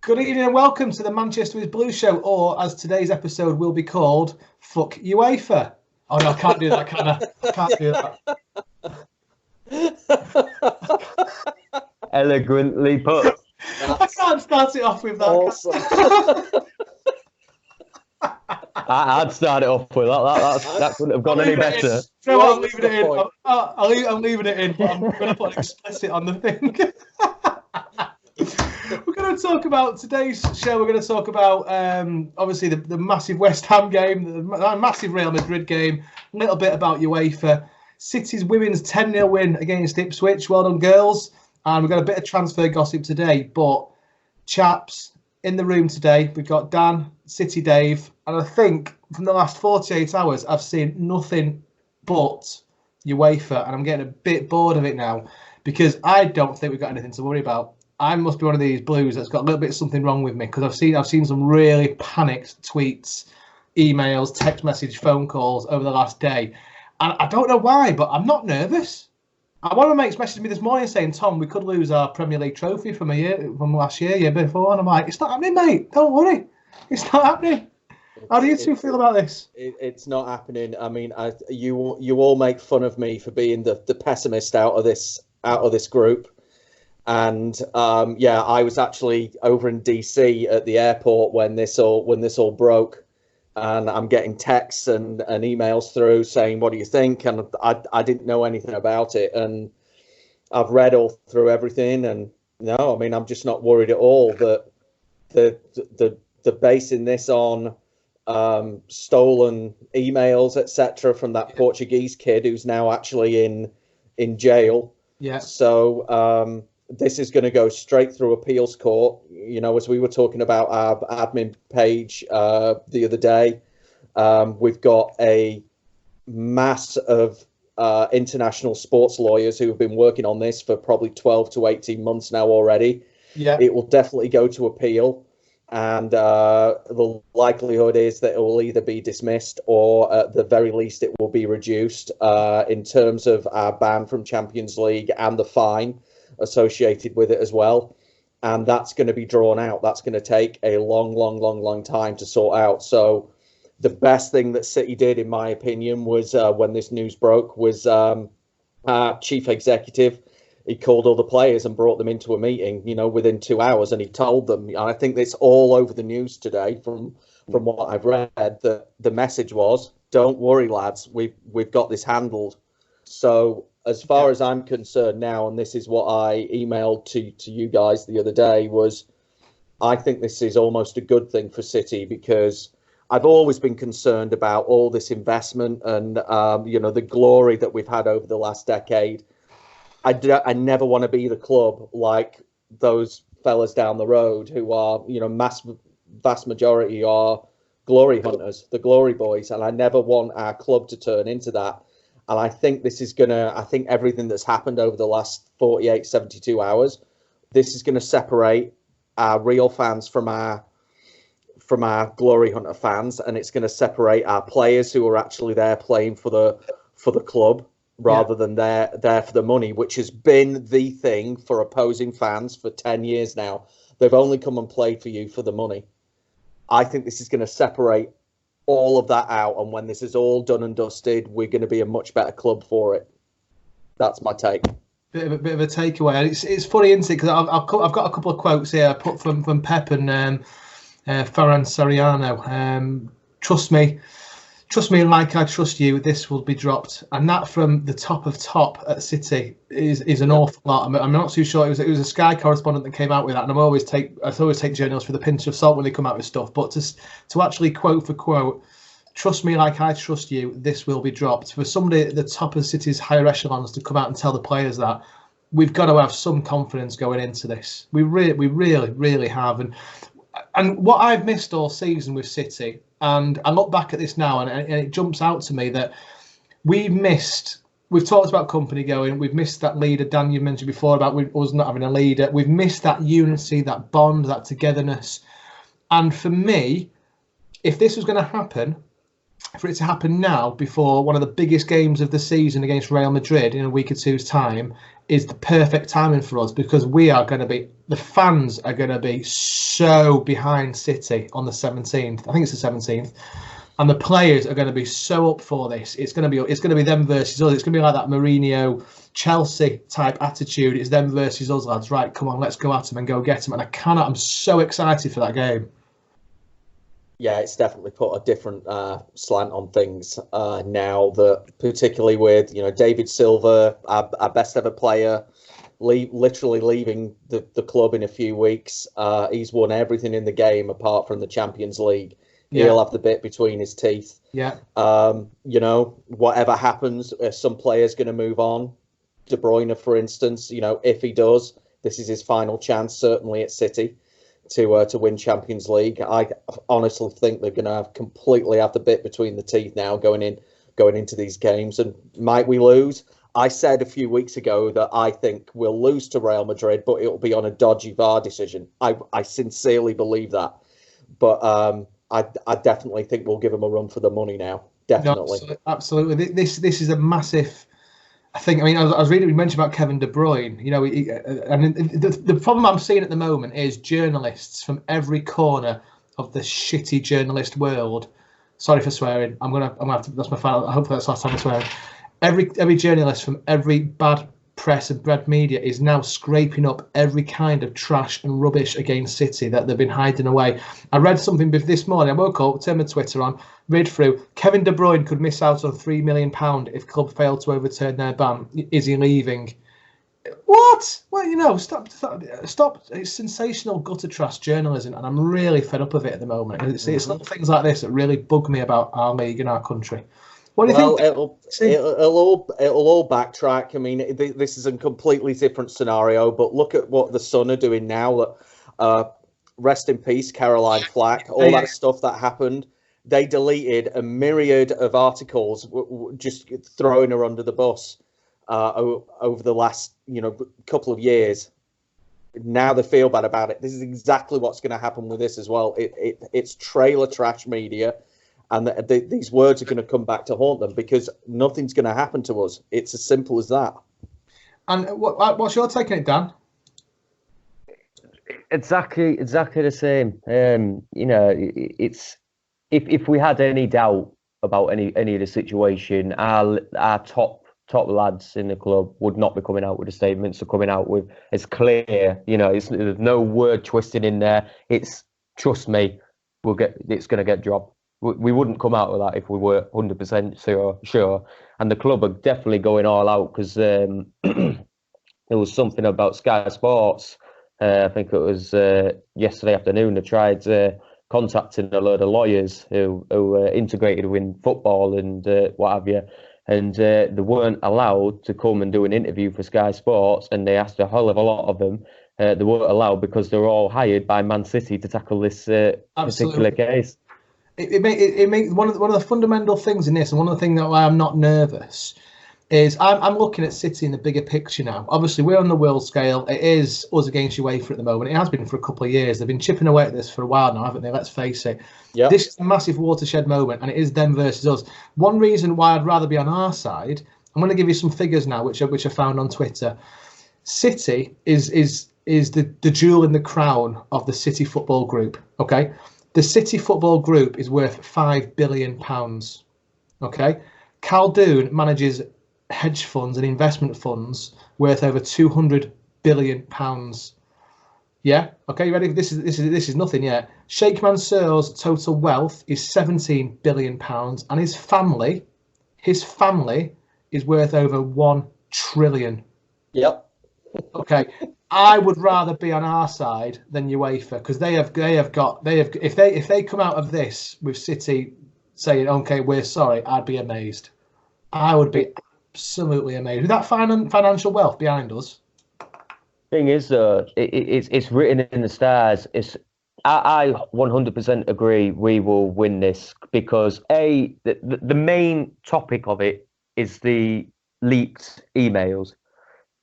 Good evening and welcome to the Manchester is Blue Show, or as today's episode will be called, Fuck Uefa. Oh no, I can't do that, can I? I can't do that. Elegantly put. I can't start it off with that. Awesome. I'd start it off with that couldn't have gone any better. No, I'm leaving it in. I'm leaving it in, but I'm going to put an explicit on the thing. We're going to talk about today's show. We're going to talk about obviously the massive West Ham game, the massive Real Madrid game, a little bit about UEFA, City's women's 10-0 win against Ipswich. Well done, girls. And we've got a bit of transfer gossip today. But chaps, in the room today, we've got Dan, City Dave, and I think from the last 48 hours, I've seen nothing but UEFA, and I'm getting a bit bored of it now because I don't think we've got anything to worry about. I must be one of these Blues that's got a little bit of something wrong with me because I've seen some really panicked tweets, emails, text message, phone calls over the last day, and I don't know why, but I'm not nervous. One of my mates messaged me this morning saying, "Tom, we could lose our Premier League trophy from last year before," and I'm like, "It's not happening, mate. Don't worry, it's not happening." How do you two feel about this? It's not happening. I mean, you all make fun of me for being the pessimist out of this group. And I was actually over in DC at the airport when this all broke, and I'm getting texts and emails through saying, "What do you think?" And I didn't know anything about it, and I've read all through everything, and no, I mean, I'm just not worried at all that the basing this on stolen emails, etc., from that Portuguese kid who's now actually in jail. Yeah. So this is going to go straight through appeals court. You know, as we were talking about our admin page the other day, we've got a mass of international sports lawyers who have been working on this for probably 12 to 18 months now already. Yeah. It will definitely go to appeal. And the likelihood is that it will either be dismissed or at the very least it will be reduced in terms of our ban from Champions League and the fine associated with it as well. And that's going to be drawn out. That's going to take a long time to sort out. So the best thing that City did, in my opinion, was when this news broke, was our chief executive. He called all the players and brought them into a meeting, you know, within 2 hours, and he told them, and I think it's all over the news today from what I've read, that the message was, "Don't worry, lads, we've got this handled." So as far as I'm concerned now, and this is what I emailed to you guys the other day, was I think this is almost a good thing for City, because I've always been concerned about all this investment and, the glory that we've had over the last decade. I never want to be the club like those fellas down the road who are, vast majority are glory hunters, the glory boys. And I never want our club to turn into that. And I think I think everything that's happened over the last 48, 72 hours, this is going to separate our real fans from our glory hunter fans. And it's going to separate our players who are actually there playing for the club, rather than there for the money, which has been the thing for opposing fans for 10 years now. They've only come and played for you for the money. I think this is going to separate all of that out, and when this is all done and dusted, we're going to be a much better club for it. That's my take. Bit of a takeaway. It's funny, isn't it? Because I've got a couple of quotes here I put from Pep and Ferran Soriano. Trust me, like I trust you, this will be dropped. And that from the top of top at City is an awful lot. I'm not too sure. It was a Sky correspondent that came out with that, and I always take journalists with a pinch of salt when they come out with stuff. But to actually quote for quote, "Trust me, like I trust you, this will be dropped." For somebody at the top of City's higher echelons to come out and tell the players that, we've got to have some confidence going into this. We really have. And what I've missed all season with City, and I look back at this now, and it jumps out to me that we've talked about company going, we've missed that leader, Dan, you mentioned before about us not having a leader. We've missed that unity, that bond, that togetherness. And for me, if this was going to happen, for it to happen now before one of the biggest games of the season against Real Madrid in a week or two's time is the perfect timing for us, because the fans are going to be so behind City on the 17th. I think it's the 17th. And the players are going to be so up for this. It's going to be them versus us. It's going to be like that Mourinho Chelsea type attitude. It's them versus us, lads. Right, come on, let's go at them and go get them. And I'm so excited for that game. Yeah, it's definitely put a different slant on things now, that particularly with, David Silva, our best ever player, literally leaving the club in a few weeks. He's won everything in the game apart from the Champions League. Yeah. He'll have the bit between his teeth. Yeah. Whatever happens, some player's going to move on. De Bruyne, for instance, if he does, this is his final chance, certainly at City, to win Champions League. I honestly think they're going to completely have the bit between the teeth now going into these games. And might we lose? I said a few weeks ago that I think we'll lose to Real Madrid, but it'll be on a dodgy VAR decision. I sincerely believe that. But I definitely think we'll give them a run for the money now. Definitely. No, absolutely. This is a massive... I was reading, we mentioned about Kevin De Bruyne. The problem I'm seeing at the moment is journalists from every corner of the shitty journalist world. Sorry for swearing. I'm gonna have to. That's my final. Hopefully that's the last time I'm swearing. Every journalist from every bad press and bad media is now scraping up every kind of trash and rubbish against City that they've been hiding away. I read something this morning. I woke up, turned my Twitter on, read through. Kevin De Bruyne could miss out on £3 million if club failed to overturn their ban. Is he leaving? What? Well, stop. It's sensational gutter trash journalism, and I'm really fed up of it at the moment. It's little things like this that really bug me about our league and our country. What do you think? It'll all backtrack. I mean, this is a completely different scenario, but look at what the Sun are doing now. Rest in peace, Caroline Flack. All that stuff that happened, they deleted a myriad of articles, just throwing her under the bus over the last couple of years. Now they feel bad about it. This is exactly what's going to happen with this as well. It's trailer trash media. And these words are going to come back to haunt them because nothing's going to happen to us. It's as simple as that. And what's your take on it, Dan? Exactly the same. It's if we had any doubt about any of the situation, our top lads in the club would not be coming out with the statements. They're coming out with, it's clear. There's no word twisting in there. It's, trust me, it's going to get dropped. We wouldn't come out with that if we were 100% sure. And the club are definitely going all out because there was something about Sky Sports. I think it was yesterday afternoon. They tried contacting a load of lawyers who were integrated with football and what have you. And they weren't allowed to come and do an interview for Sky Sports. And they asked a whole of a lot of them. They weren't allowed because they were all hired by Man City to tackle this particular case. It makes one of the fundamental things in this, and one of the things that why I'm not nervous is I'm looking at City in the bigger picture now. Obviously, we're on the world scale. It is us against UEFA at the moment. It has been for a couple of years. They've been chipping away at this for a while now, haven't they? Let's face it. Yep. This is a massive watershed moment, and it is them versus us. One reason why I'd rather be on our side, I'm going to give you some figures now, which I found on Twitter. City is the jewel in the crown of the City Football Group. Okay. The City Football Group is worth £5 billion. Okay, Khaldoon manages hedge funds and investment funds worth over £200 billion. Yeah. Okay, you ready? This is nothing yet. Sheikh Mansour's total wealth is £17 billion, and his family is worth over £1 trillion. Yep. Okay. I would rather be on our side than UEFA because they have if they come out of this with City saying okay we're sorry, I'd be amazed. I would be absolutely amazed with that financial wealth behind us. Thing is, it's written in the stars. I 100% agree we will win this because the main topic of it is the leaked emails.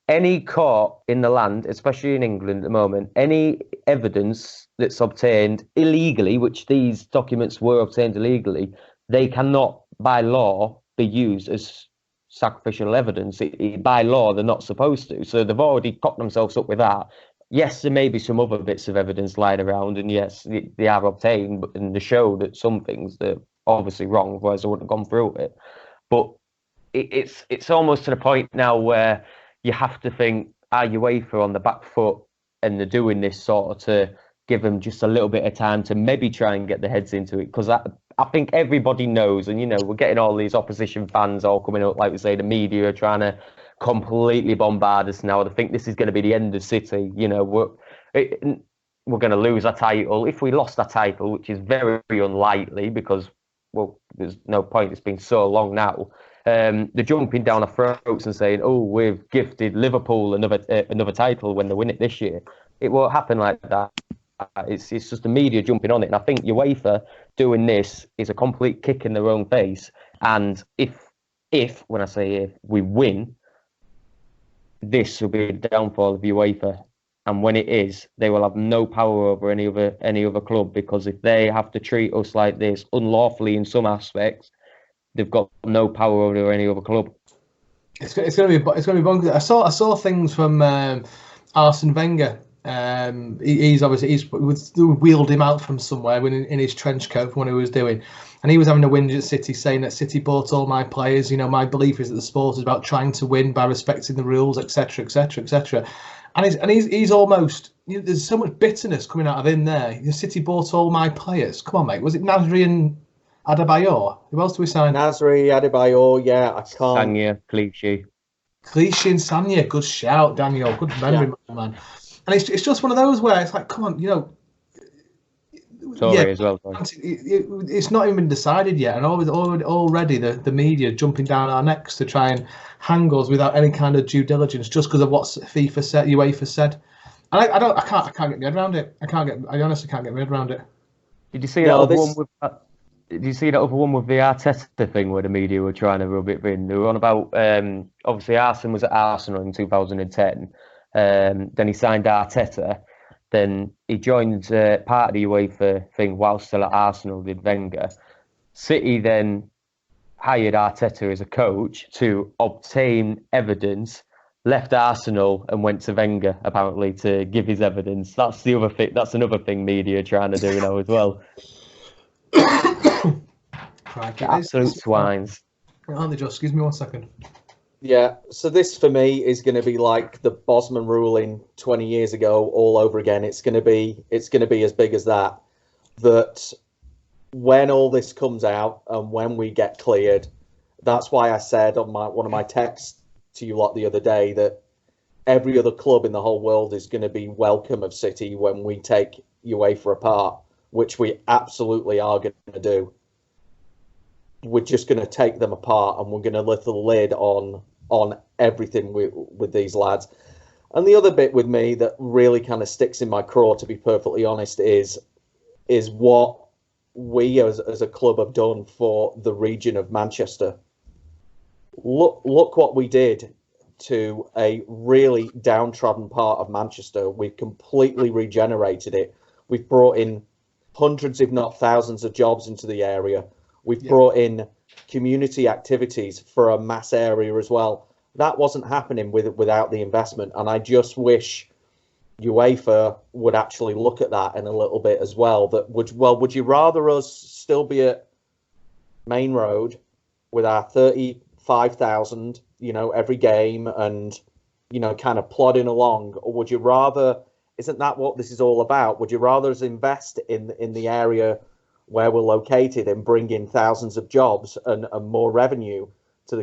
Any court in the land, especially in England at the moment, any evidence that's obtained illegally, which these documents were obtained illegally, they cannot, by law, be used as sacrificial evidence. By law, they're not supposed to. So they've already cocked themselves up with that. Yes, there may be some other bits of evidence lying around, and yes, they are obtained, but in the show that some things they're obviously wrong, otherwise they wouldn't have gone through it. But it's almost to the point now where you have to think, are UEFA on the back foot, and they're doing this sort of to give them just a little bit of time to maybe try and get their heads into it? Because I think everybody knows, and we're getting all these opposition fans all coming up, like we say, the media are trying to completely bombard us now. They think this is going to be the end of City. We're going to lose our title. If we lost our title, which is very, very unlikely, because there's no point. It's been so long now. They're jumping down our throats and saying, "Oh, we've gifted Liverpool another title when they win it this year." It won't happen like that. It's just the media jumping on it, and I think UEFA doing this is a complete kick in their own face. And if when I say if we win, this will be a downfall of UEFA. And when it is, they will have no power over any other club, because if they have to treat us like this unlawfully in some aspects, they've got no power over any other club. It's going to be bonkers. I saw things from Arsene Wenger. He's wheeled him out from somewhere in his trench coat from what he was doing, and he was having a whinge at City, saying that City bought all my players. My belief is that the sport is about trying to win by respecting the rules, etc., etc., etc. And he's almost, there's so much bitterness coming out of him there. The City bought all my players. Come on, mate. Was it Nasri and Adebayor? Who else do we sign? Nasri, Adebayor, yeah, I can't. Sanya, Clichy and Sanya, good shout, Daniel. Good memory, man. And it's just one of those where it's like, come on, Sorry as well. It's not even been decided yet, and already the media jumping down our necks to try and hang us without any kind of due diligence, just because of what UEFA said. And I can't get my head around it. I honestly can't get my head around it. Did you see that other one with? Did you see that other one with the Arteta thing where the media were trying to rub it in? They were on about obviously Arsene was at Arsenal in 2010. Then he signed Arteta. Then he joined part of the UEFA thing while still at Arsenal, did Wenger. City then hired Arteta as a coach to obtain evidence, left Arsenal and went to Wenger, apparently, to give his evidence. That's the other thing. That's another thing media trying to do now as well. Absolute swines. Aren't they just? Excuse me 1 second. Yeah, so this for me is going to be like the Bosman ruling 20 years ago all over again. It's going to be as big as that. That when all this comes out and when we get cleared, that's why I said on one of my texts to you lot the other day that every other club in the whole world is going to be welcome of City when we take UEFA apart, which we absolutely are going to do. We're just going to take them apart and we're going to lift the lid on everything with these lads. And the other bit with me that really kind of sticks in my craw, to be perfectly honest, is what we as a club have done for the region of Manchester. Look what we did to a really downtrodden part of Manchester. We've completely regenerated it. We've brought in hundreds, if not thousands, of jobs into the area. We've brought in community activities for a mass area as well. That wasn't happening without the investment, and I just wish UEFA would actually look at that in a little bit as well. Would you rather us still be at Main Road with our 35,000, every game and kind of plodding along, or would you rather? Isn't that what this is all about? Would you rather us invest in the area where we're located and bring in thousands of jobs and more revenue to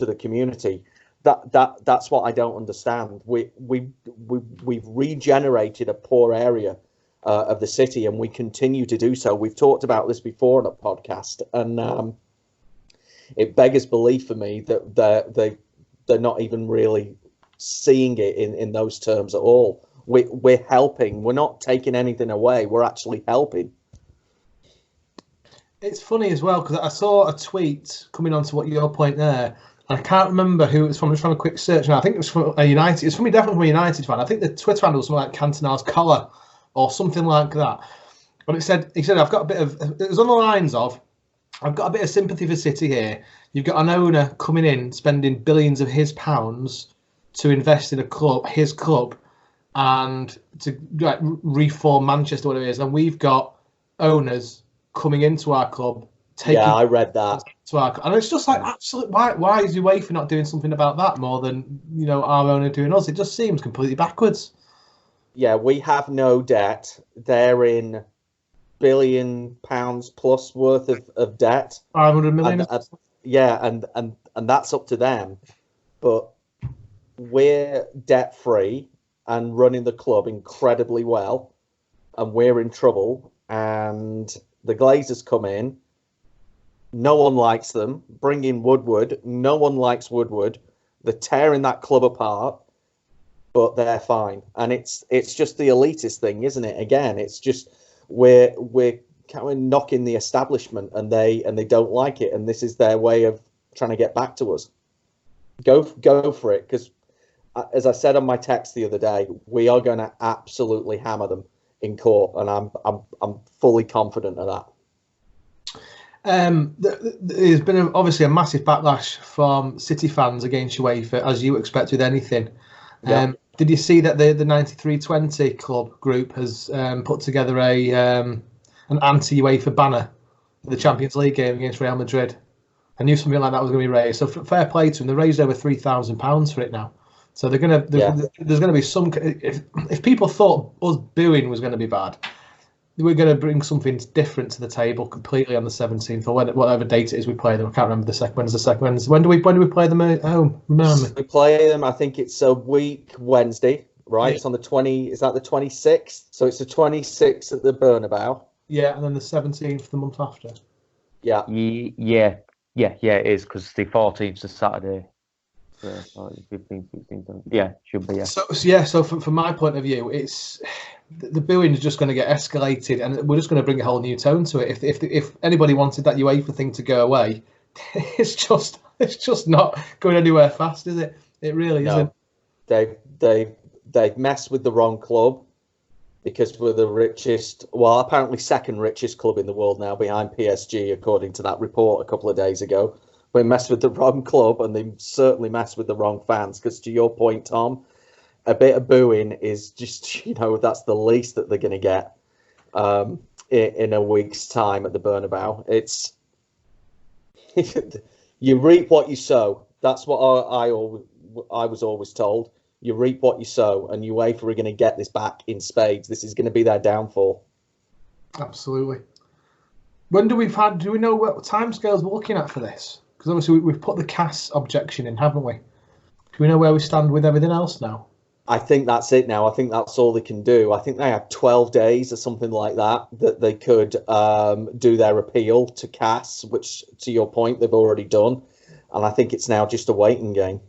the community? That's what I don't understand. We've regenerated a poor area of the city, and we continue to do so. We've talked about this before on a podcast, and it beggars belief for me that they're not even really seeing it in those terms at all. We're helping. We're not taking anything away. We're actually helping. It's funny as well, because I saw a tweet coming on to what your point there, and I can't remember who it was from. I was trying a quick search now. I think it was from a United. It's from me, definitely from a United fan. I think the Twitter handle was something like Cantona's collar or something like that. But he said, I've got a bit of. It was on the lines of, I've got a bit of sympathy for City here. You've got an owner coming in, spending billions of his pounds to invest in a club, his club, and to reform Manchester, whatever it is. And we've got owners coming into our club, taking. Yeah, I read that. To our, and it's just like, absolutely, why is UEFA not doing something about that more than our owner doing us? It just seems completely backwards. Yeah, we have no debt. They're in £1 billion plus worth of debt. 500 million. And that's up to them. But we're debt free and running the club incredibly well, and we're in trouble. And the Glazers come in. No one likes them. Bring in Woodward. No one likes Woodward. They're tearing that club apart, but they're fine. And it's just the elitist thing, isn't it? Again, it's just we're kind of knocking the establishment, and they don't like it, and this is their way of trying to get back to us. Go for it, because as I said on my text the other day, we are going to absolutely hammer them in court, and I'm fully confident of that. There's been obviously a massive backlash from City fans against UEFA, as you expect with anything. Yep. Did you see that the 9320 club group has put together an anti-UEFA banner for the Champions League game against Real Madrid? I knew something like that was going to be raised. So fair play to them. They raised over £3,000 for it now. So there's going to be some. If people thought us booing was going to be bad, we're going to bring something different to the table completely on the 17th or whatever date it is we play them. I can't remember the second. When's the second? When do we play them at home? We play them. I think it's a week Wednesday, right? Yeah. It's on the 20. Is that the 26th? So it's the 26th at the Bernabeu. Yeah, and then the 17th the month after. Yeah. Yeah, it is, because the 14th is Saturday. 15th, 16th. Yeah, should be. Yeah. So from my point of view, it's the booing is just going to get escalated, and we're just going to bring a whole new tone to it. If anybody wanted that UEFA thing to go away, it's just not going anywhere fast, is it? It really isn't. They've messed with the wrong club, because we're the richest, well, apparently second richest club in the world now, behind PSG, according to that report a couple of days ago. We messed with the wrong club, and they certainly messed with the wrong fans. Because to your point, Tom, a bit of booing is just, that's the least that they're going to get in a week's time at the Bernabeu. It's you reap what you sow. That's what I was always told. You reap what you sow, and UEFA are going to get this back in spades. This is going to be their downfall. Absolutely. Do we know what timescales we're looking at for this? Because obviously we've put the CAS objection in, haven't we? Do we know where we stand with everything else now? I think that's it now. I think that's all they can do. I think they have 12 days or something like that they could do their appeal to CAS, which, to your point, they've already done. And I think it's now just a waiting game.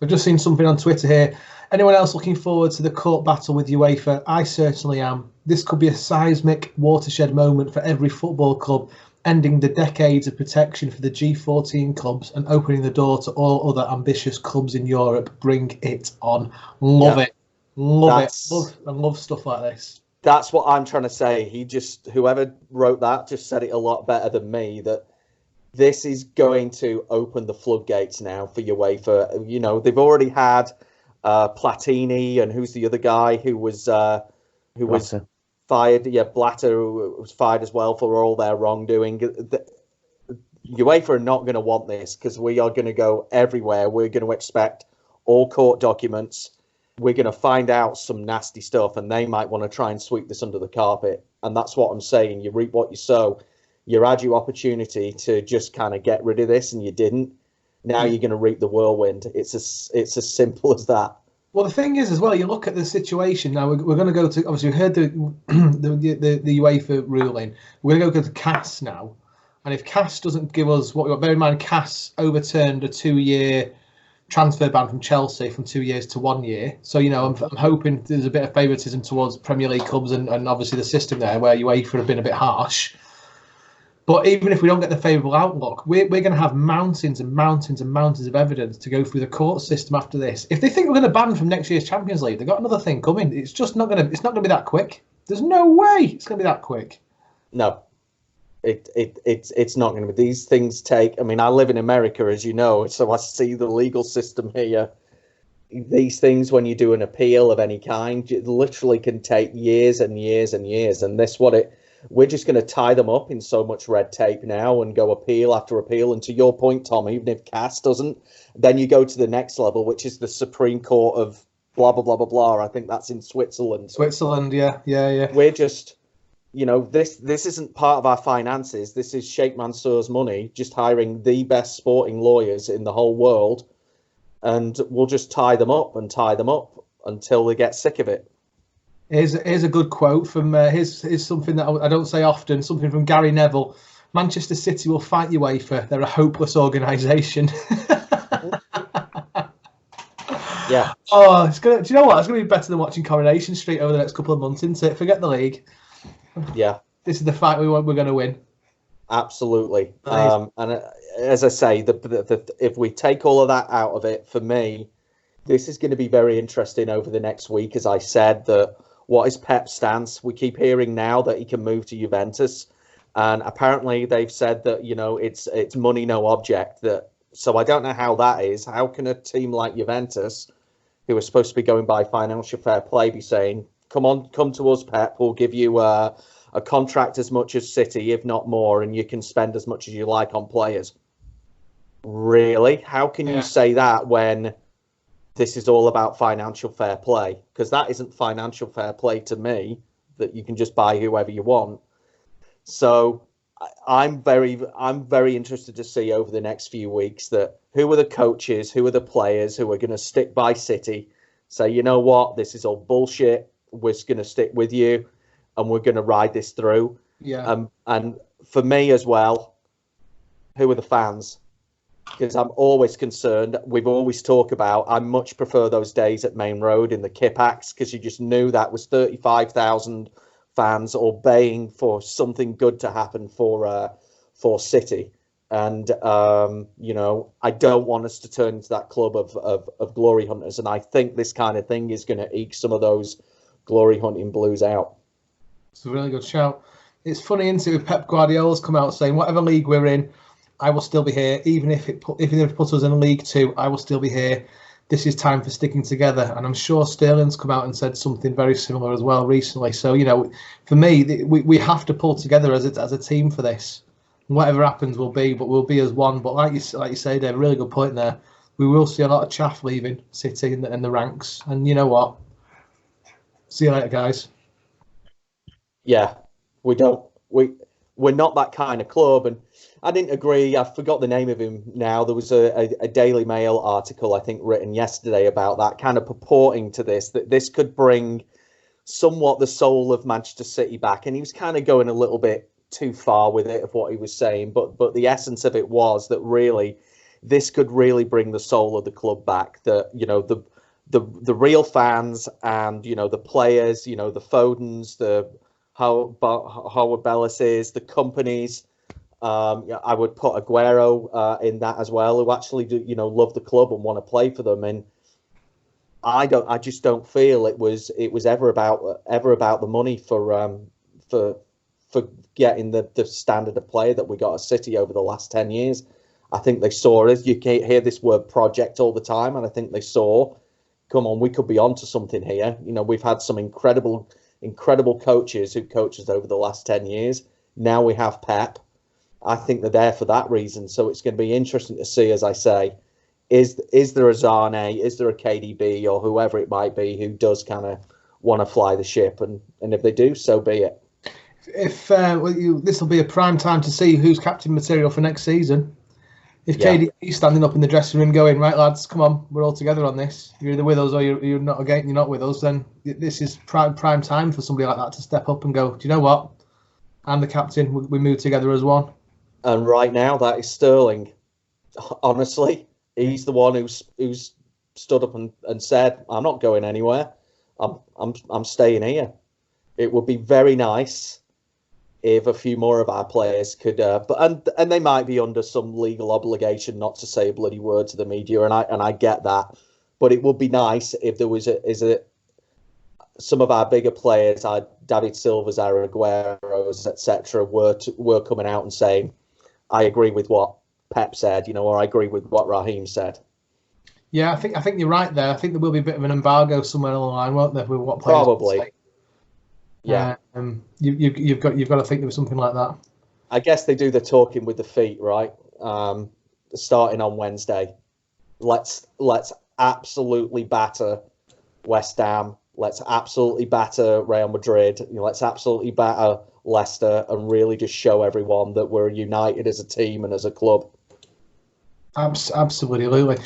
I've just seen something on Twitter here. Anyone else looking forward to the court battle with UEFA? I certainly am. This could be a seismic watershed moment for every football club, ending the decades of protection for the G14 clubs and opening the door to all other ambitious clubs in Europe. Bring it on. Love it. I love stuff like this. That's what I'm trying to say. Whoever wrote that just said it a lot better than me, that this is going to open the floodgates now for UEFA. They've already had Platini, and who's the other guy who was fired? Yeah, Blatter was fired as well for all their wrongdoing. UEFA are not going to want this, because we are going to go everywhere. We're going to expect all court documents. We're going to find out some nasty stuff, and they might want to try and sweep this under the carpet. And that's what I'm saying. You reap what you sow. You had your opportunity to just kind of get rid of this, and you didn't. Now you're going to reap the whirlwind. It's as simple as that. Well, the thing is, as well, you look at the situation now. We're going to go to, obviously, we heard the UEFA ruling. We're going to go to CAS now, and if CAS doesn't give us what we got, bear in mind, CAS overturned a 2-year transfer ban from Chelsea from 2 years to 1 year. So I'm hoping there's a bit of favouritism towards Premier League clubs and obviously the system there, where UEFA have been a bit harsh. But even if we don't get the favourable outlook, we're going to have mountains and mountains and mountains of evidence to go through the court system after this. If they think we're going to ban from next year's Champions League, they've got another thing coming. It's just not going to. It's not going to be that quick. There's no way it's going to be that quick. No. It's not going to be. These things take. I mean, I live in America, as you know, so I see the legal system here. These things, when you do an appeal of any kind, it literally can take years and years and years. And we're just going to tie them up in so much red tape now and go appeal after appeal. And to your point, Tom, even if CAS doesn't, then you go to the next level, which is the Supreme Court of blah, blah, blah, blah, blah. I think that's in Switzerland. Switzerland, yeah. We're just, this isn't part of our finances. This is Sheikh Mansour's money, just hiring the best sporting lawyers in the whole world. And we'll just tie them up until they get sick of it. Here's a good quote from here's something that I don't say often. Something from Gary Neville: "Manchester City will fight UEFA. They're a hopeless organisation." Yeah. Oh, do you know what? It's gonna be better than watching Coronation Street over the next couple of months, isn't it? Forget the league. Yeah. This is the fight we're going to win. Absolutely. And as I say, if we take all of that out of it, for me, this is going to be very interesting over the next week. As I said, what is Pep's stance? We keep hearing now that he can move to Juventus, and apparently they've said that it's money no object. So I don't know how that is. How can a team like Juventus, who are supposed to be going by financial fair play, be saying, come to us, Pep, we'll give you a contract as much as City, if not more, and you can spend as much as you like on players? Really? How can you say that when this is all about financial fair play? Because that isn't financial fair play to me, that you can just buy whoever you want. So I'm very interested to see over the next few weeks that who are the coaches, who are the players who are going to stick by City, say, you know what, this is all bullshit, we're going to stick with you and we're going to ride this through. Yeah. And for me as well, who are the fans? Because I'm always concerned. We've always talked about, I much prefer those days at Main Road in the Kippax, because you just knew that was 35,000 fans obeying for something good to happen for City. And, I don't want us to turn into that club of glory hunters. And I think this kind of thing is going to eke some of those glory hunting blues out. It's a really good shout. It's funny, isn't it, with Pep Guardiola's come out saying, whatever league we're in, I will still be here. Even if it puts us in League Two, I will still be here. This is time for sticking together. And I'm sure Sterling's come out and said something very similar as well recently. So, for me, we have to pull together as a team for this. Whatever happens, we'll be as one. But like you say, Dave, really good point there. We will see a lot of chaff leaving City in the ranks. And you know what? See you later, guys. Yeah, we're not that kind of club. And I didn't agree. I forgot the name of him now. There was a Daily Mail article, I think, written yesterday about that, kind of purporting to that this could bring somewhat the soul of Manchester City back. And he was kind of going a little bit too far with it of what he was saying. But the essence of it was that really this could really bring the soul of the club back. That, the real fans and, the players, the Fodens, the Howard Bellises, the companies. I would put Aguero in that as well, who actually do, love the club and want to play for them. And I just don't feel it was ever about the money for getting the standard of play that we got at City over the last 10 years. I think they saw it. You can't hear this word project all the time, and I think they saw, come on, we could be onto something here. We've had some incredible coaches who coached us over the last 10 years. Now we have Pep. I think they're there for that reason. So it's going to be interesting to see, as I say, is there a Zane, is there a KDB or whoever it might be who does kind of want to fly the ship? And if they do, so be it. This will be a prime time to see who's captain material for next season. If KDB's standing up in the dressing room going, right, lads, come on, we're all together on this. You're either with us or you're not. Again, you're not with us. Then this is prime time for somebody like that to step up and go, do you know what? I'm the captain. We move together as one. And right now, that is Sterling. Honestly, he's the one who's stood up and said, "I'm not going anywhere. I'm staying here." It would be very nice if a few more of our players could, and they might be under some legal obligation not to say a bloody word to the media, and I get that, but it would be nice if there was some of our bigger players, our David Silva's, Aguero's, etc., were coming out and saying, "I agree with what Pep said," or "I agree with what Raheem said." Yeah, I think you're right there. I think there will be a bit of an embargo somewhere along the line, won't there, with what players Probably. say. Yeah. You've got to think there was something like that. I guess they do the talking with the feet, right? Starting on Wednesday. Let's absolutely batter West Ham. Let's absolutely batter Real Madrid. Let's absolutely batter Leicester, and really just show everyone that we're united as a team and as a club. Absolutely.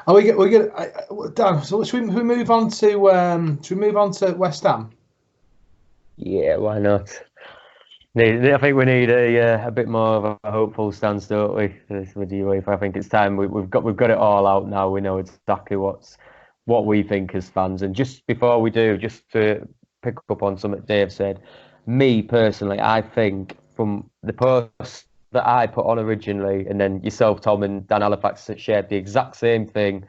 Are we good, Dan? So should we move on to West Ham? Yeah, why not? I think we need a bit more of a hopeful stance, don't we? With the UEFA, I think it's time we've got it all out now. We know exactly what we think as fans. And just before we do, just to pick up on something Dave said, me personally, I think from the post that I put on originally, and then yourself, Tom, and Dan Halifax shared the exact same thing.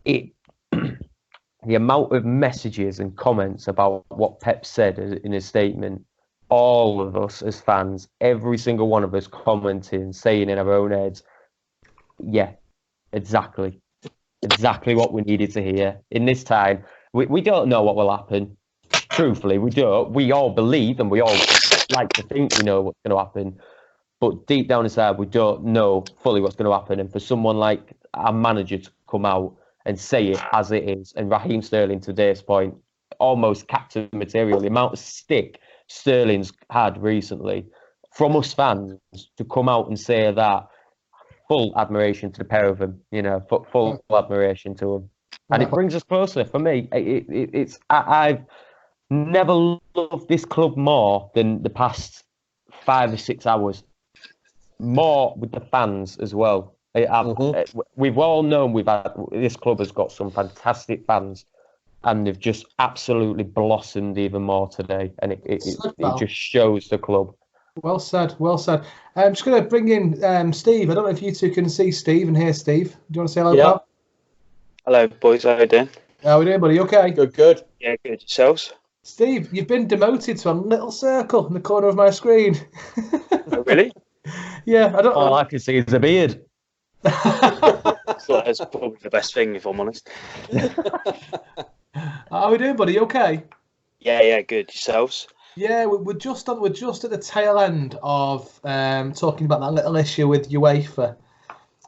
The amount of messages and comments about what Pep said in his statement, all of us as fans, every single one of us commenting, saying in our own heads, yeah, exactly what we needed to hear. In this time, we don't know what will happen. Truthfully, we don't. We all believe and we all like to think we know what's going to happen. But deep down inside, we don't know fully what's going to happen. And for someone like our manager to come out and say it as it is, and Raheem Sterling, to today's point, almost captain material, the amount of stick Sterling's had recently from us fans to come out and say that, full admiration to the pair of them, full admiration to them. And it brings us closer. For me, I've never loved this club more than the past 5 or 6 hours. More with the fans as well. We've all known this club has got some fantastic fans, and they've just absolutely blossomed even more today. And it just shows the club. Well said. I'm just going to bring in Steve. I don't know if you two can see Steve and hear Steve. Do you want to say hello, pal? Hello, boys. How are you doing? How are we doing, buddy? Okay? Good. Yeah, good. Yourselves? Steve, you've been demoted to a little circle in the corner of my screen. Oh, really? Yeah, I don't. All I can see is a beard. I thought that's probably the best thing, if I'm honest. How are we doing, buddy? You okay? Yeah, good. Yourselves? Yeah, we're just at the tail end of talking about that little issue with UEFA.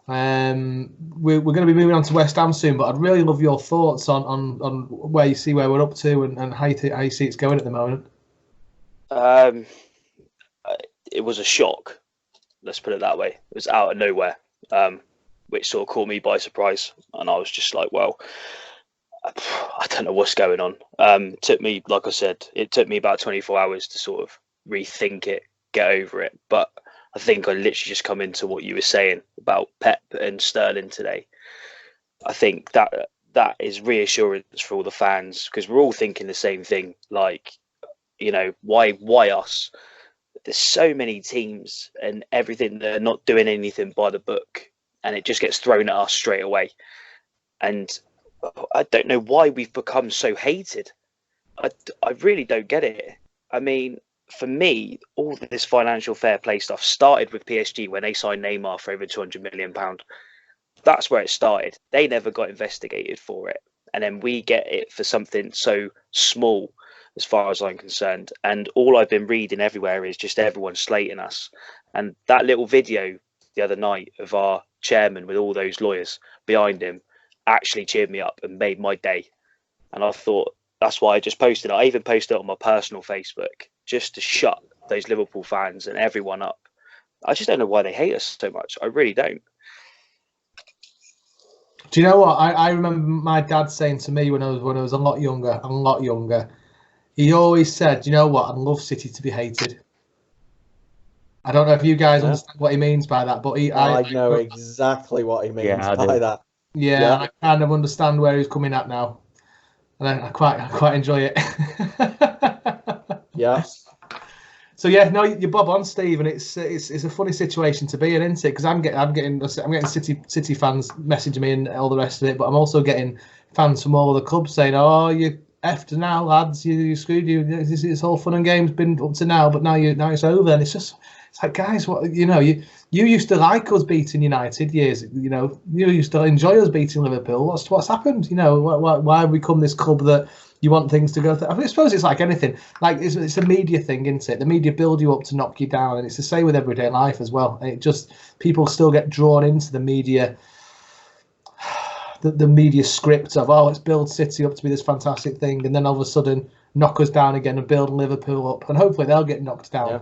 We're going to be moving on to West Ham soon, but I'd really love your thoughts on where you see where we're up to and how you see it's going at the moment. It was a shock. Let's put it that way. It was out of nowhere, which sort of caught me by surprise, and I was just like, well, I don't know what's going on. Took me, like I said, it took me about 24 hours to sort of rethink it, get over it. But I think I literally just come into what you were saying about Pep and Sterling today. I think that is reassurance for all the fans, because we're all thinking the same thing. Like, why us? There's so many teams and everything that are not doing anything by the book, and it just gets thrown at us straight away. And I don't know why we've become so hated. I really don't get it. I mean, for me, all this financial fair play stuff started with PSG when they signed Neymar for over £200 million. That's where it started. They never got investigated for it. And then we get it for something so small, as far as I'm concerned. And all I've been reading everywhere is just everyone slating us. And that little video the other night of our chairman with all those lawyers behind him actually cheered me up and made my day. And I thought, that's why I just posted it. I even posted it on my personal Facebook just to shut those Liverpool fans and everyone up. I just don't know why they hate us so much. I really don't. Do you know what? I remember my dad saying to me when I was a lot younger, he always said, you know what, I'd love City to be hated. I don't know if you guys understand what he means by that, but I know exactly what he means by that. Yeah, I kind of understand where he's coming at now, and I quite enjoy it. Yeah. So yeah, no, you're bob on, Steve, and it's a funny situation to be in, isn't it? Because I'm getting City fans messaging me and all the rest of it, but I'm also getting fans from all the clubs saying, "Oh, after now, lads, you screwed you. It's all fun and games been up to now, but now it's over. And it's like, guys, what you used to like us beating United years. You used to enjoy us beating Liverpool. What's happened? Why have we become this club that you want things to go? I suppose it's like anything. Like it's a media thing, isn't it? The media build you up to knock you down, and it's the same with everyday life as well. And it just people still get drawn into the media. The media script of let's build City up to be this fantastic thing, and then all of a sudden knock us down again and build Liverpool up, and hopefully they'll get knocked down. Yeah.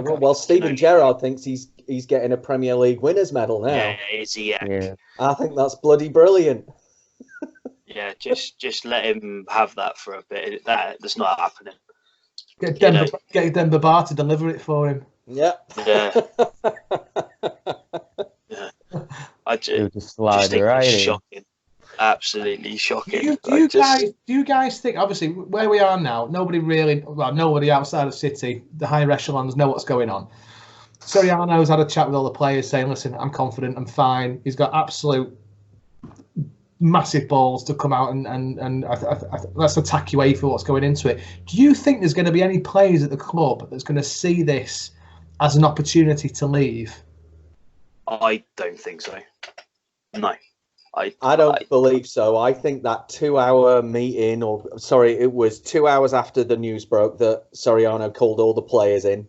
Well, Steven Gerrard thinks he's getting a Premier League winners medal now. Yeah, is he? Yeah. I think that's bloody brilliant. Yeah, just let him have that for a bit. That's not happening. Get Demba Ba to deliver it for him. Yeah. Yeah. I just think it's shocking. Absolutely shocking. Do you guys think, obviously, where we are now, nobody outside of City, the higher echelons know what's going on. Soriano's had a chat with all the players saying, listen, I'm confident, I'm fine. He's got absolute massive balls to come out and let's attack UEFA for what's going into it. Do you think there's going to be any players at the club that's going to see this as an opportunity to leave? I don't think so. No. I don't believe so. I think that 2-hour meeting, it was 2 hours after the news broke that Soriano called all the players in.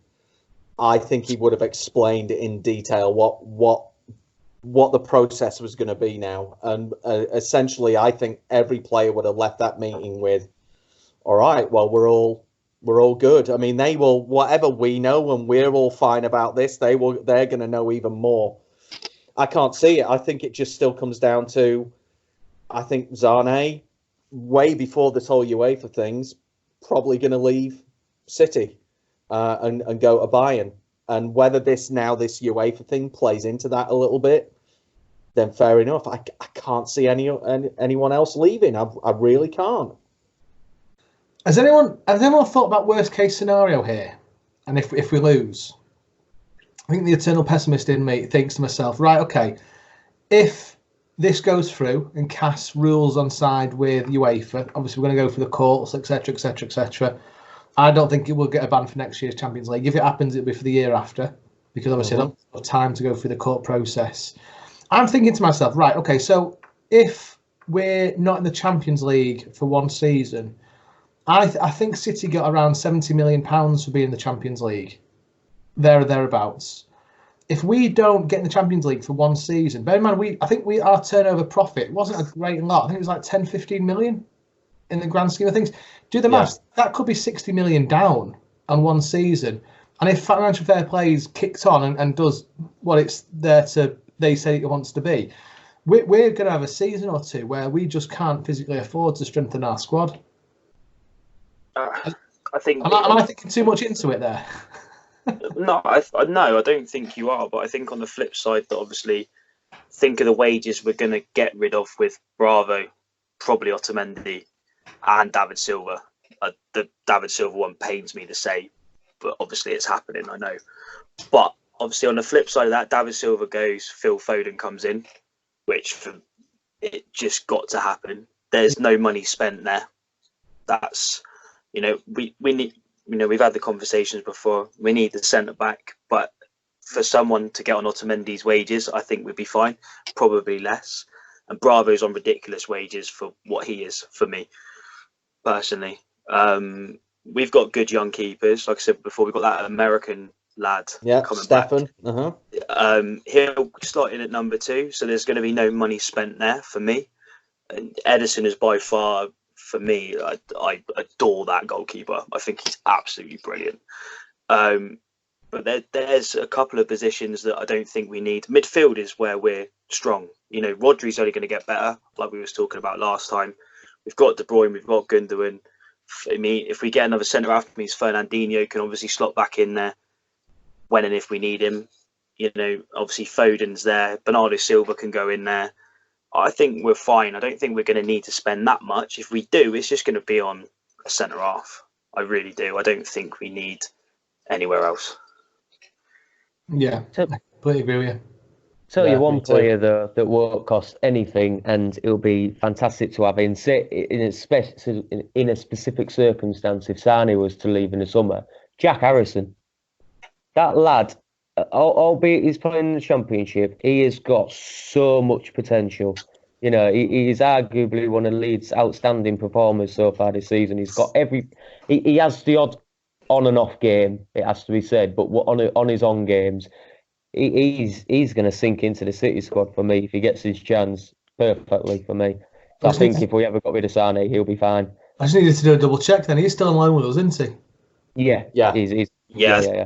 I think he would have explained in detail what the process was going to be now. And essentially, I think every player would have left that meeting with, all right, well, we're all good. I mean, they will, whatever we know, and we're all fine about this, they're going to know even more. I can't see it. I think it just still comes down to, I think Zane, way before this whole UEFA thing's, probably going to leave City and go to Bayern. And whether this UEFA thing plays into that a little bit, then fair enough. I can't see anyone else leaving. I really can't. Has anyone thought about worst case scenario here? And if we lose? I think the eternal pessimist in me thinks to myself, right, okay, if this goes through and CAS rules on side with UEFA, obviously we're going to go for the courts, etc., etc., etc. I don't think it will get a ban for next year's Champions League. If it happens, it'll be for the year after, because obviously I don't have time to go through the court process. I'm thinking to myself, right, okay, so if we're not in the Champions League for one season, I think City got around £70 million for being in the Champions League. There or thereabouts. If we don't get in the Champions League for one season, bear in mind, I think our turnover profit wasn't a great lot. I think it was like 10, 15 million in the grand scheme of things. Do the maths. That could be 60 million down on one season. And if financial fair play is kicked on and does what it's there to, they say it wants to be, we're going to have a season or two where we just can't physically afford to strengthen our squad. I think. Am I thinking too much into it there? No, I don't think you are. But I think on the flip side, that obviously, think of the wages we're going to get rid of with Bravo, probably Otamendi, and David Silva. The David Silva one pains me to say, but obviously it's happening. I know. But obviously on the flip side of that, David Silva goes, Phil Foden comes in, which it just got to happen. There's no money spent there. That's, we need. We've had the conversations before. We need the centre back, but for someone to get on Otamendi's wages, I think we'd be fine. Probably less. And Bravo's on ridiculous wages for what he is for me, personally. We've got good young keepers. Like I said before, we've got that American lad coming Stefan. back. He'll slot in at number 2, so there's going to be no money spent there for me. And Edison is by far, for me, I adore that goalkeeper. I think he's absolutely brilliant. But there's a couple of positions that I don't think we need. Midfield is where we're strong. Rodri's only going to get better, like we was talking about last time. We've got De Bruyne, we've got Gundogan. I mean, if we get another centre after me, Fernandinho can obviously slot back in there when and if we need him. Obviously Foden's there. Bernardo Silva can go in there. I think we're fine. I don't think we're going to need to spend that much. If we do, it's just going to be on a centre half. I really do. I don't think we need anywhere else. Yeah, I completely agree with you. Tell Yeah, you one me too. player though that won't cost anything, and it'll be fantastic to have in a specific circumstance. If Sane was to leave in the summer, Jack Harrison, that lad, albeit he's playing in the Championship, he has got so much potential. You know, he is arguably one of Leeds' outstanding performers so far this season. He's got he has the odd on and off game, it has to be said, but on his on games, he's going to sink into the City squad for me if he gets his chance perfectly for me. So I think if we ever got rid of Sane, he'll be fine. I just needed to do a double check then. He's still on loan with us, isn't he? Yeah. Yeah.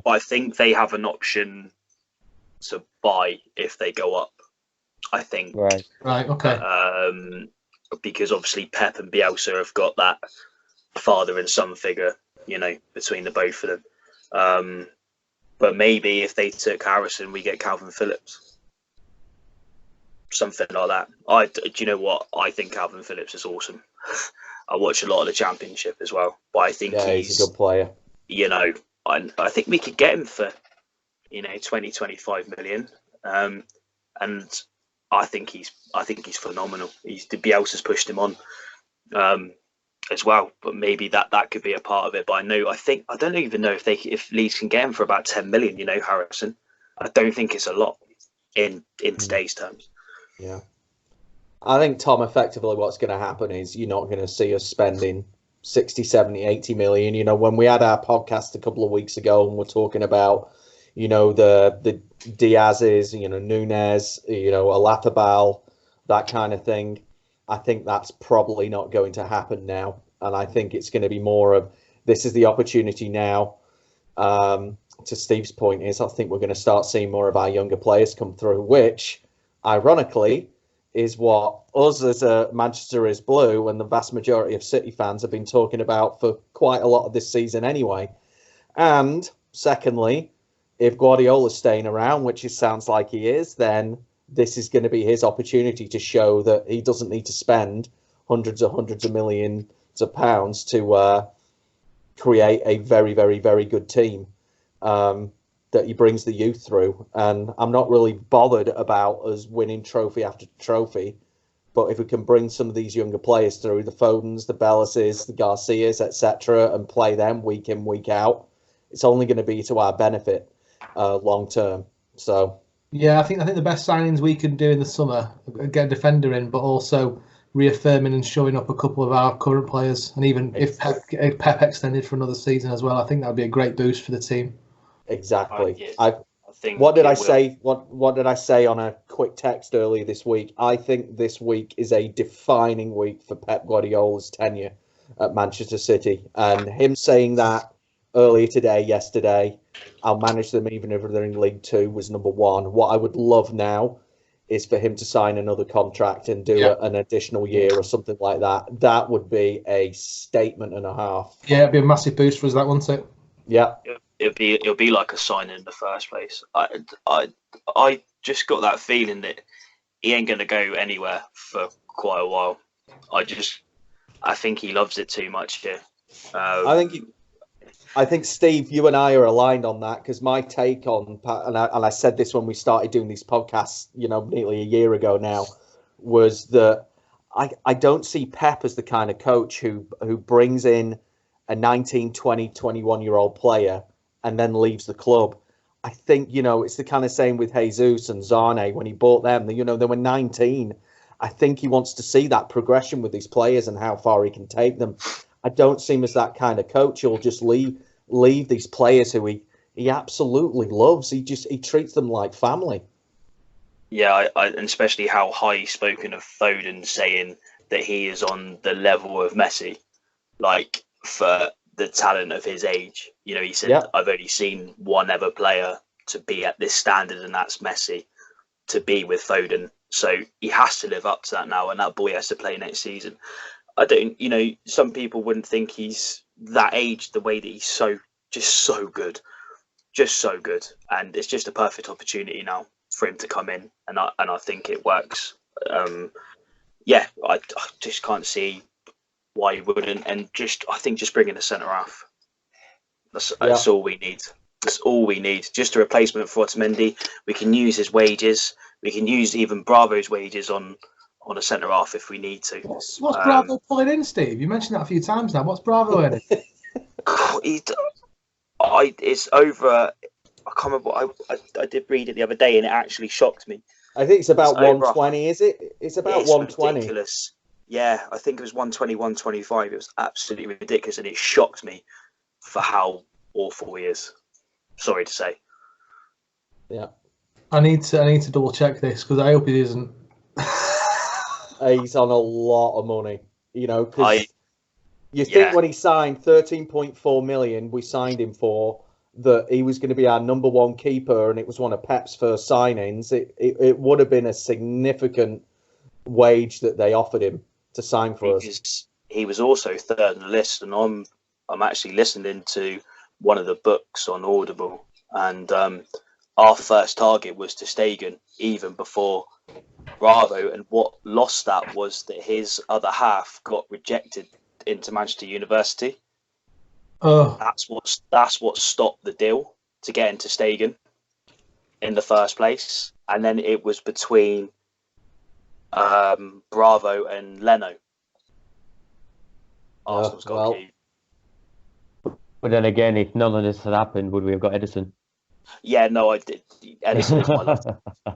I think they have an option to buy if they go up. I think. Right. Okay. Because obviously Pep and Bielsa have got that father and son figure, you know, between the both of them. But maybe if they took Harrison, we get Calvin Phillips. Something like that. Do you know what? I think Calvin Phillips is awesome. I watch a lot of the Championship as well, but I think he's a good player. You know, I think we could get him for, 20, 25 million. And I think he's phenomenal. Bielsa's pushed him on as well, but maybe that could be a part of it. But I don't even know if Leeds can get him for about 10 million. Harrison. I don't think it's a lot in today's terms. Yeah, I think, Tom, effectively what's going to happen is you're not going to see us spending 60, 70, 80 million. When we had our podcast a couple of weeks ago and we're talking about, the Diaz's, Nunez, Alathabal, that kind of thing, I think that's probably not going to happen now. And I think it's going to be more of, this is the opportunity now. To Steve's point is, I think we're going to start seeing more of our younger players come through, which, ironically, is what us as a Manchester is Blue and the vast majority of City fans have been talking about for quite a lot of this season anyway. And secondly, if Guardiola's staying around, which it sounds like he is, then this is going to be his opportunity to show that he doesn't need to spend hundreds of millions of pounds to create a very, very, very good team that he brings the youth through. And I'm not really bothered about us winning trophy after trophy, but if we can bring some of these younger players through, the Fodens, the Bellases, the Garcias, etc., and play them week in, week out, it's only going to be to our benefit long term. So yeah, I think the best signings we can do in the summer, get a defender in, but also reaffirming and showing up a couple of our current players, and even if Pep extended for another season as well, I think that'd be a great boost for the team. Exactly. I think. What did I say? What did I say on a quick text earlier this week? I think this week is a defining week for Pep Guardiola's tenure at Manchester City, and him saying that earlier yesterday, I'll manage them even if they're in League Two, was number one. What I would love now is for him to sign another contract and do an additional year or something like that. That would be a statement and a half. Yeah, it'd be a massive boost for us, that, wouldn't it? Yeah. It'll be like a sign in the first place. I just got that feeling that he ain't going to go anywhere for quite a while. I think he loves it too much here. I think, Steve, you and I are aligned on that, because my take on, and I said this when we started doing these podcasts, nearly a year ago now, was that I don't see Pep as the kind of coach who brings in a 19, 20, 21-year-old player and then leaves the club. I think, it's the kind of same with Jesus and Zane when he bought them. They were 19. I think he wants to see that progression with these players and how far he can take them. I don't see him as that kind of coach. He'll just leave these players who he absolutely loves. He treats them like family. Yeah, and especially how high spoken of Foden, saying that he is on the level of Messi, like for the talent of his age. He said, I've only seen one ever player to be at this standard, and that's Messi, to be with Foden. So he has to live up to that now, and that boy has to play next season. I don't, some people wouldn't think he's that age, the way that he's so good, and it's just a perfect opportunity now for him to come in, and I think it works. I just can't see why he wouldn't, and I think just bringing a centre half. That's all we need. That's all we need. Just a replacement for Otamendi. We can use his wages. we can use even Bravo's wages on a centre half if we need to. What's Bravo pulling in, Steve? You mentioned that a few times now. What's Bravo in? It's over. I can't remember. I did read it the other day, and it actually shocked me. I think it's about 120. Is it? It's about 120. Ridiculous. Yeah, I think it was 120, 125. It was absolutely ridiculous, and it shocked me for how awful he is. Sorry to say. Yeah. I need to double check this because I hope he isn't. He's on a lot of money, because you think when he signed 13.4 million, we signed him for, that he was going to be our number one keeper, and it was one of Pep's first signings. It would have been a significant wage that they offered him to sign for us. He was also third on the list, and I'm actually listening to one of the books on Audible, and our first target was ter Stegen even before Bravo, and what lost that was that his other half got rejected into Manchester University. Oh, that's what stopped the deal to get into Stegen in the first place, and then it was between Bravo and Leno. Arsenal's got key. But then again, if none of this had happened, would we have got Edison? Yeah, no, I did. Edison is my love.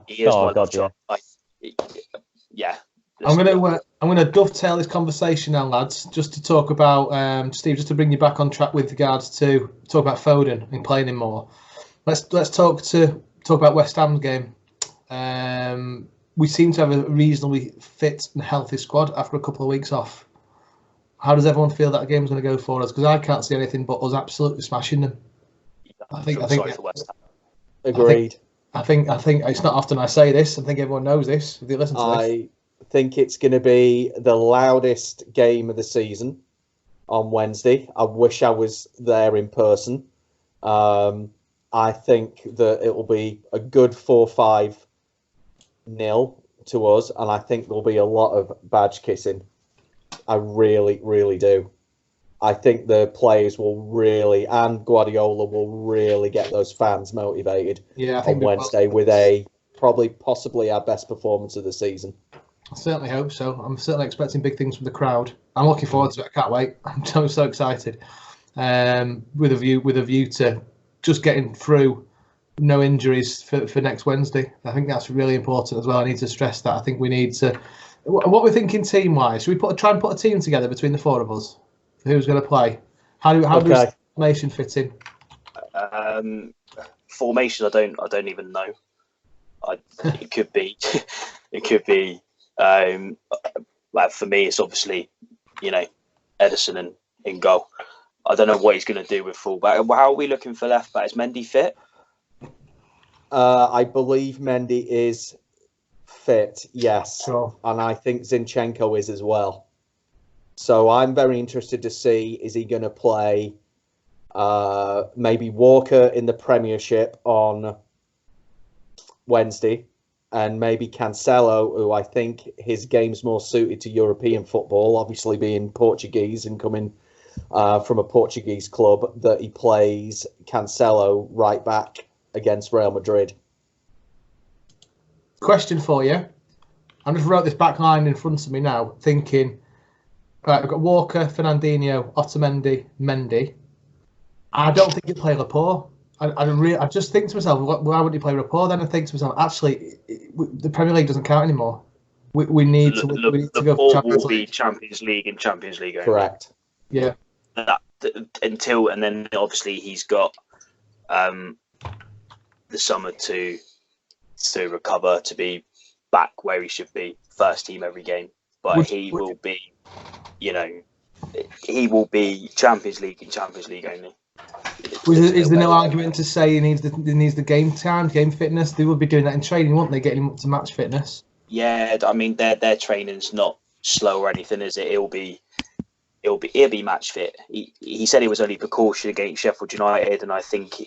He is my love job. Yeah. I'm gonna dovetail this conversation now, lads, just to talk about Steve, just to bring you back on track with regards to talk about Foden and playing him more. Let's talk about West Ham's game. We seem to have a reasonably fit and healthy squad after a couple of weeks off. How does everyone feel that game's going to go for us? Because I can't see anything but us absolutely smashing them. I think. Agreed. I think it's not often I say this. I think everyone knows this. If they listen to this. I think it's going to be the loudest game of the season on Wednesday. I wish I was there in person. I think that it will be a good 4-5-0 to us, and I think there'll be a lot of badge kissing. I really, really do. I think the players will really, and Guardiola will really get those fans motivated on Wednesday with possibly our best performance of the season. I certainly hope so. I'm certainly expecting big things from the crowd. I'm looking forward to it. I can't wait. I'm so excited. With a view to just getting through, no injuries for next Wednesday. I think that's really important as well. I need to stress that. I think we need to. What we're thinking team wise, should we try and put a team together between the four of us? Who's going to play? How does formation fit in? Formation, I don't even know. It could be. Well, for me, it's obviously, Edison in goal. I don't know what he's going to do with fullback. How are we looking for left back? Is Mendy fit? I believe Mendy is fit, yes. Sure. And I think Zinchenko is as well. So I'm very interested to see, is he going to play maybe Walker in the Premiership on Wednesday, and maybe Cancelo, who I think his game's more suited to European football, obviously being Portuguese and coming from a Portuguese club, that he plays Cancelo right back against Real Madrid. Question for you. I just wrote this back line in front of me now, thinking, right, I've got Walker, Fernandinho, Otamendi, Mendy. I don't think he'd play Laporte. I just think to myself, why wouldn't he play Laporte? Then I think to myself, actually, the Premier League doesn't count anymore. We need to go for Champions League. Champions League and Champions League only. Correct. Yeah. And then obviously he's got the summer to recover, to be back where he should be, first team every game. But he will be Champions League and Champions League only. Is there no argument to say he needs the game time, game fitness? They would be doing that in training, wouldn't they? Getting him up to match fitness. Yeah, I mean their training's not slow or anything, is it? He'll be match fit. He said it was only precaution against Sheffield United, and I think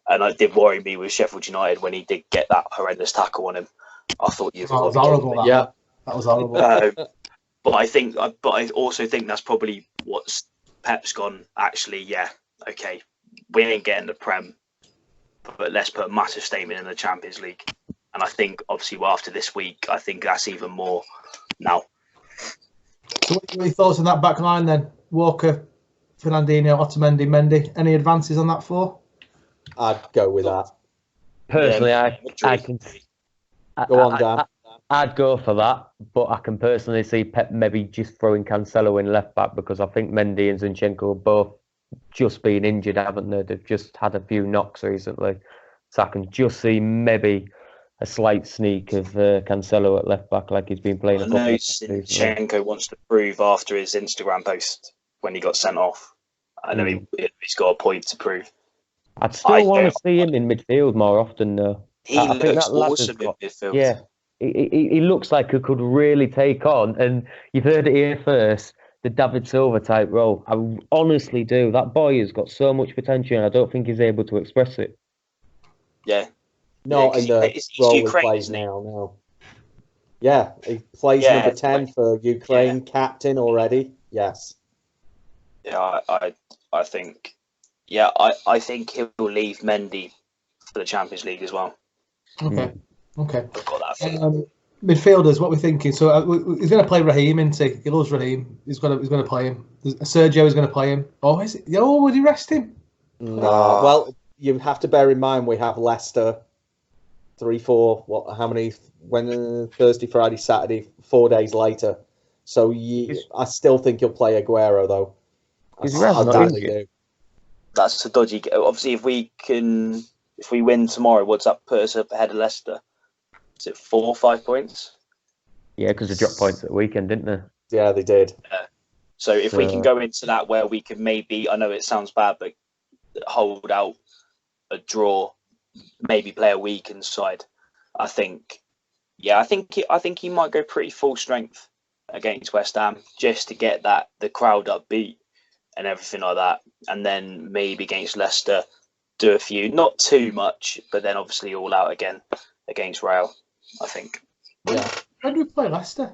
and it did worry me with Sheffield United when he did get that horrendous tackle on him. I thought that was horrible. That was horrible. But I also think that's probably what's Pep's gone. Actually, yeah, okay, we ain't getting the Prem, but let's put a massive statement in the Champions League, And I think, obviously, after this week, I think that's even more now. So what are your thoughts on that back line then? Walker, Fernandinho, Otamendi, Mendy. Any advances on that four? I'd go with that. Personally, Yeah, I can. Go on, Dan. I'd go for that, but I can personally see Pep maybe just throwing Cancelo in left back because I think Mendy and Zinchenko have both just been injured, haven't they? They've just had a few knocks recently. So I can just see maybe a slight sneak of Cancelo at left back like he's been playing. I know Zinchenko wants to prove after his Instagram post when he got sent off. I know he's got a point to prove. I'd still want to see him in midfield more often, though. He looks awesome in midfield. Yeah, he looks like he could really take on, and you've heard it here first, the David Silva type role. I honestly do. That boy has got so much potential, and I don't think he's able to express it. Yeah. Not in the role he plays now, no. Yeah, he plays number 10 for Ukraine, captain already. Yes. Yeah, I think... Yeah, I think he'll leave Mendy for the Champions League as well. Okay. I've got that feeling. Midfielders, what we're thinking. So he's going to play Raheem, isn't he? He loves Raheem. He's going to play him. Sergio is going to play him. Oh, is it? Oh, would he rest him? No. Well, you have to bear in mind we have Leicester 3, 4. What? How many? When Thursday, Friday, Saturday, 4 days later. So I still think he'll play Aguero though. That's a dodgy. Obviously, if we win tomorrow, what's that put us up ahead of Leicester? Is it 4 or 5 points? Yeah, because they dropped points at the weekend, didn't they? Yeah, they did. So if we can go into that where we could maybe, I know it sounds bad, but hold out a draw, maybe play a weekend side. I think he might go pretty full strength against West Ham just to get the crowd upbeat and everything like that, and then maybe against Leicester do a few, not too much, but then obviously all out again against Real, I think. Yeah. When do we play Leicester?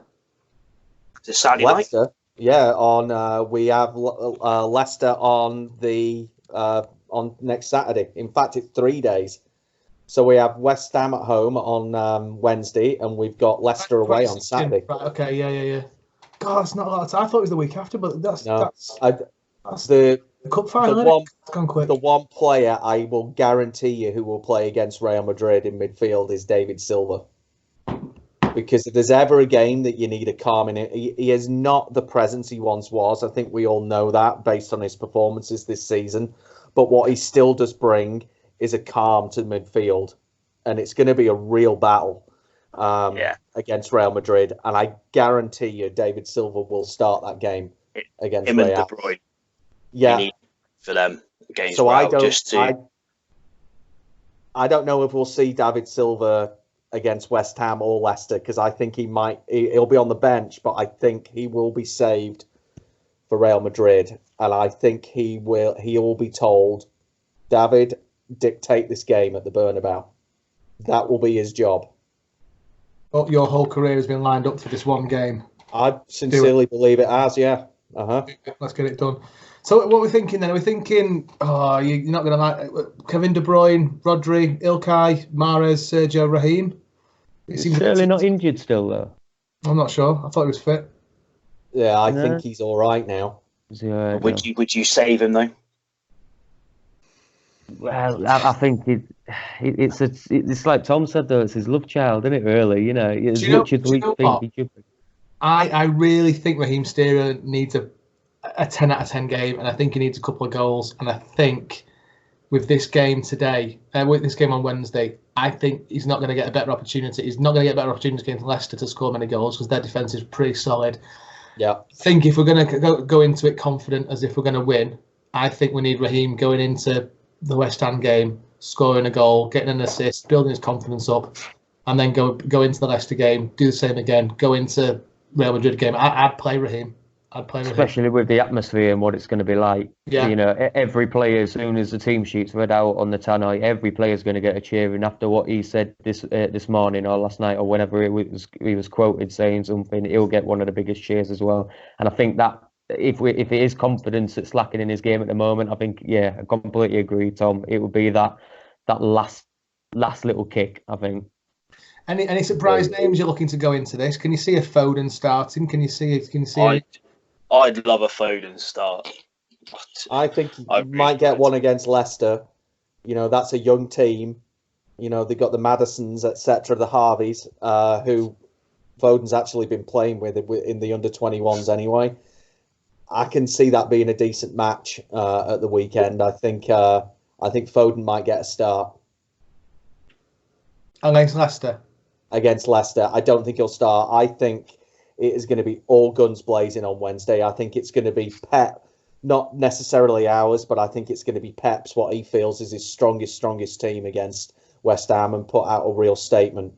Is it Saturday Leicester? night? Yeah, we have Leicester on next Saturday. In fact, it's 3 days. So we have West Ham at home on Wednesday, and we've got Leicester away on Saturday. Right, okay, yeah. God, that's not a lot of time. I thought it was the week after, but that's the cup final. The one player I will guarantee you who will play against Real Madrid in midfield is David Silva. Because if there's ever a game that you need a calm in it, he is not the presence he once was. I think we all know that based on his performances this season. But what he still does bring is a calm to midfield. And it's going to be a real battle against Real Madrid. And I guarantee you David Silva will start that game against Real. And De Bruyne. Yeah. We need for them against so Real. I don't know if we'll see David Silva against West Ham or Leicester, because I think he'll be on the bench, but I think he will be saved for Real Madrid. And I think he will be told, David, dictate this game at the Bernabeu. That will be his job. Oh, your whole career has been lined up for this one game. I sincerely believe it has, yeah. Let's get it done. So what we're thinking then? We're thinking, you're not going to like Kevin De Bruyne, Rodri, Ilkay, Mahrez, Sergio, Raheem. He's certainly not injured still, though. I'm not sure. I thought he was fit. Yeah, I think he's all right now. Would you save him though? Well, I think it's like Tom said though. It's his love child, isn't it? Really, as much as we think he should be. I really think Raheem Sterling needs a 10 out of 10 game, and I think he needs a couple of goals. And I think with this game today, with this game on Wednesday, I think he's not going to get a better opportunity. He's not going to get a better opportunity against Leicester to score many goals because their defence is pretty solid. Yeah. I think if we're going to go into it confident as if we're going to win, I think we need Raheem going into the West Ham game, scoring a goal, getting an assist, building his confidence up, and then go into the Leicester game, do the same again, go into Real Madrid game. I'd play Raheem. Especially with the atmosphere and what it's going to be like. Yeah. Every player, as soon as the team sheet's read out on the tannoy, every player's going to get a cheer. And after what he said this morning or last night or whenever he was quoted saying something, he'll get one of the biggest cheers as well. And I think that if it is confidence that's lacking in his game at the moment, I think, I completely agree, Tom. It would be that last little kick, I think. Any surprise names you're looking to go into this? Can you see a Foden starting? Can you see? I'd love a Foden start. I think you might get one against Leicester. You know, that's a young team. You know, they've got the Madisons, etc., the Harveys, who Foden's actually been playing with in the under-21s anyway. I can see that being a decent match at the weekend. I think Foden might get a start. Against Leicester? Against Leicester. I don't think he'll start. I think it is going to be all guns blazing on Wednesday. I think it's going to be Pep, not necessarily ours, but I think it's going to be Pep's, what he feels is his strongest team against West Ham, and put out a real statement.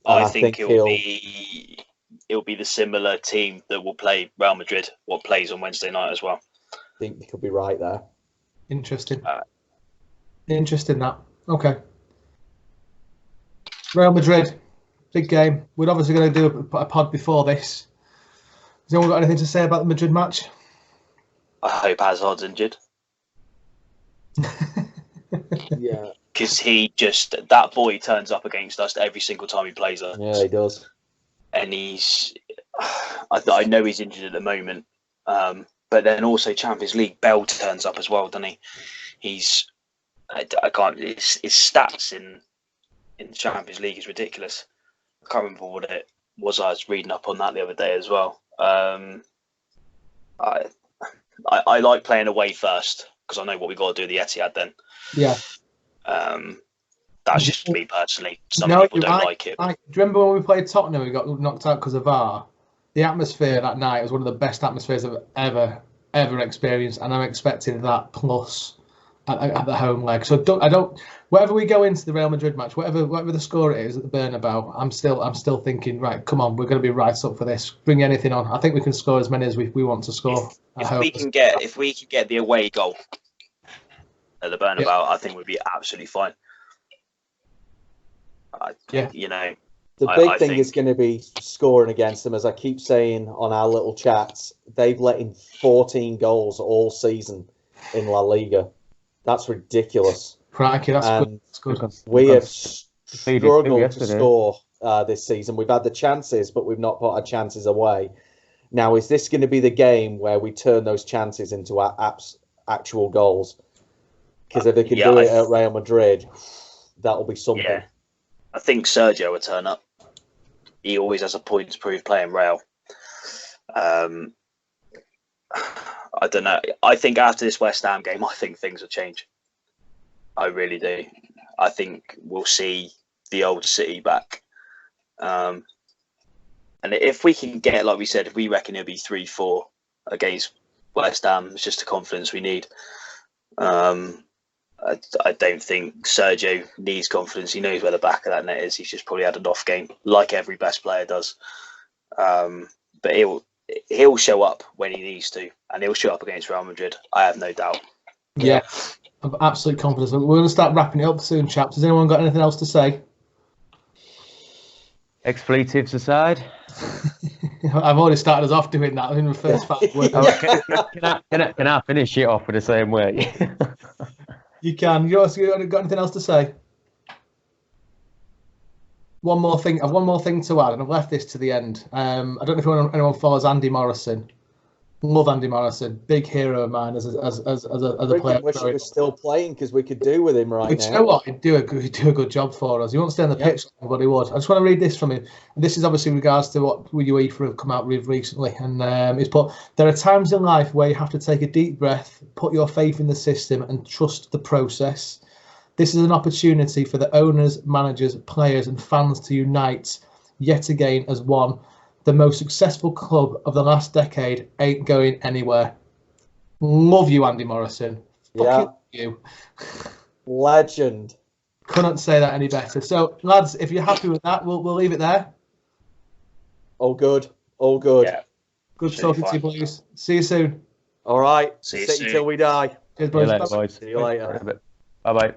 I think it'll be the similar team that will play Real Madrid, what plays on Wednesday night as well. I think you could be right there. Interesting. Interesting that. Okay. Real Madrid, big game. We're obviously going to do a pod before this. Has anyone got anything to say about the Madrid match? I hope Hazard's injured. Yeah. Because that boy turns up against us every single time he plays us. Yeah, he does. And I know he's injured at the moment. But then also Champions League, Bell turns up as well, doesn't he? His stats in the Champions League is ridiculous. I can't remember what it was. I was reading up on that the other day as well. I like playing away first because I know what we got to do at the Etihad then. Yeah. That's just me personally. Some people don't like it. Do you remember when we played Tottenham, we got knocked out because of VAR? The atmosphere that night was one of the best atmospheres I've ever experienced, and I'm expecting that plus at the home leg. So I don't. Whatever we go into the Real Madrid match, whatever the score it is at the Bernabeu, I'm still thinking, right, come on, we're going to be right up for this. Bring anything on. I think we can score as many as we want to score. If we can get the away goal at the Bernabeu, yeah. I think we'd be absolutely fine. You know, the big thing is going to be scoring against them. As I keep saying on our little chats, they've let in 14 goals all season in La Liga. That's ridiculous. Crikey, that's good. We have struggled to score this season. We've had the chances, but we've not put our chances away. Now, is this going to be the game where we turn those chances into actual goals? Because if they can do it at Real Madrid, that'll be something. Yeah. I think Sergio will turn up. He always has a point to prove playing Real. I don't know. I think after this West Ham game, I think things will change. I really do. I think we'll see the old City back. And if we can get, like we said, if we reckon it'll be 3-4 against West Ham, it's just the confidence we need. I don't think Sergio needs confidence. He knows where the back of that net is. He's just probably had an off game, like every best player does. But he'll show up when he needs to, and he'll show up against Real Madrid. I have no doubt. Yeah, I'm absolute confidence. We're going to start wrapping it up soon, chaps. Has anyone got anything else to say? Expletives aside. I've already started us off doing that in the first 5 words. Can I finish it off with the same way? You can. You got anything else to say? One more thing. I've one more thing to add, and I've left this to the end. I don't know if anyone follows Andy Morrison. Love Andy Morrison, big hero of mine as a player. I wish he was still playing because we could do with him right now. You know what? He'd do a good job for us. He won't stay on the pitch, but he would. I just want to read this from him. And this is obviously in regards to what UEFA have come out with recently. And he's put, there are times in life where you have to take a deep breath, put your faith in the system and trust the process. This is an opportunity for the owners, managers, players and fans to unite yet again as one. The most successful club of the last decade ain't going anywhere. Love you, Andy Morrison. Fucking you. Legend. Couldn't say that any better. So, lads, if you're happy with that, we'll leave it there. All good. All good. Yeah. Good talking to you, boys. See you soon. All right. See you soon. Till we die. Cheers, boys. See you later, boys. See you later. Bye-bye.